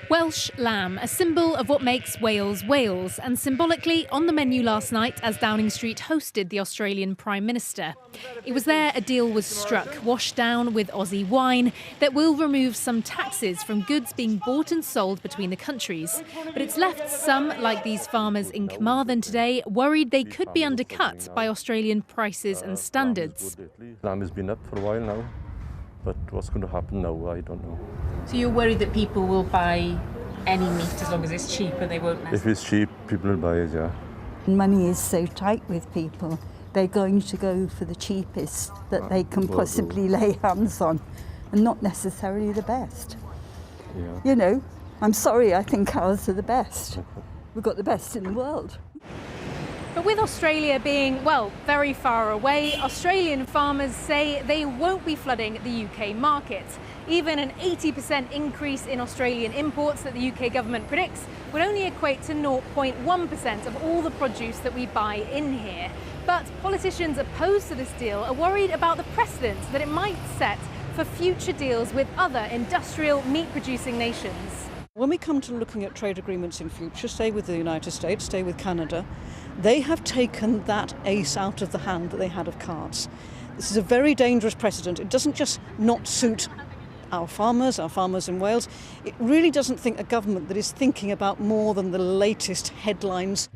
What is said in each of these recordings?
Welsh lamb, a symbol of what makes Wales Wales, and symbolically on the menu last night as Downing Street hosted the Australian Prime Minister. It was there a deal was struck, washed down with Aussie wine, that will remove some taxes from goods being bought and sold between the countries. But it's left some, like these farmers in Carmarthen today, worried they could be undercut by Australian prices and standards. Lamb has been up for a while now, but what's going to happen now, I don't know. So you're worried that people will buy any meat as long as it's cheap and they won't If it's cheap, people will buy it, yeah. Money is so tight with people, they're going to go for the cheapest that they can possibly lay hands on, and not necessarily the best. Yeah. You know, I'm sorry, I think ours are the best. We've got the best in the world. But with Australia being, well, very far away, Australian farmers say they won't be flooding the UK market. Even an 80% increase in Australian imports that the UK government predicts would only equate to 0.1% of all the produce that we buy in here. But politicians opposed to this deal are worried about the precedent that it might set for future deals with other industrial meat-producing nations. When we come to looking at trade agreements in future, stay with the United States, stay with Canada, they have taken that ace out of the hand that they had of cards. This is a very dangerous precedent. It doesn't just not suit our farmers in Wales. It really doesn't think a government that is thinking about more than the latest headlines.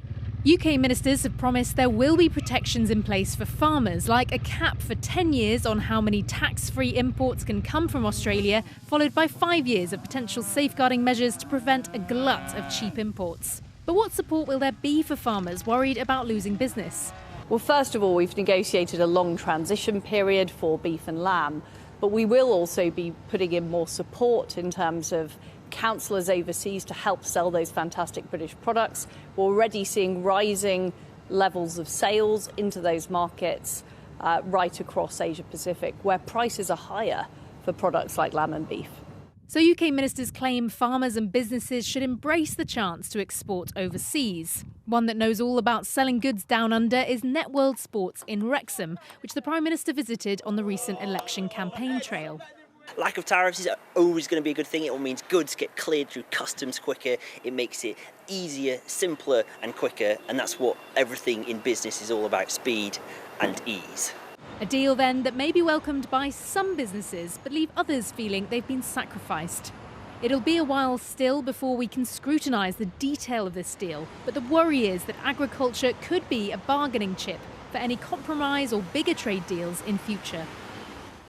UK ministers have promised there will be protections in place for farmers, like a cap for 10 years on how many tax-free imports can come from Australia, followed by 5 years of potential safeguarding measures to prevent a glut of cheap imports. But what support will there be for farmers worried about losing business? Well, first of all, we've negotiated a long transition period for beef and lamb, but we will also be putting in more support in terms of councillors overseas to help sell those fantastic British products. We're already seeing rising levels of sales into those markets right across Asia Pacific, where prices are higher for products like lamb and beef. So UK ministers claim farmers and businesses should embrace the chance to export overseas. One that knows all about selling goods down under is Networld Sports in Wrexham, which the Prime Minister visited on the recent election campaign trail. Lack of tariffs is always going to be a good thing. It all means goods get cleared through customs quicker. It makes it easier, simpler and quicker. And that's what everything in business is all about, speed and ease. A deal then that may be welcomed by some businesses but leave others feeling they've been sacrificed. It'll be a while still before we can scrutinise the detail of this deal, but the worry is that agriculture could be a bargaining chip for any compromise or bigger trade deals in future.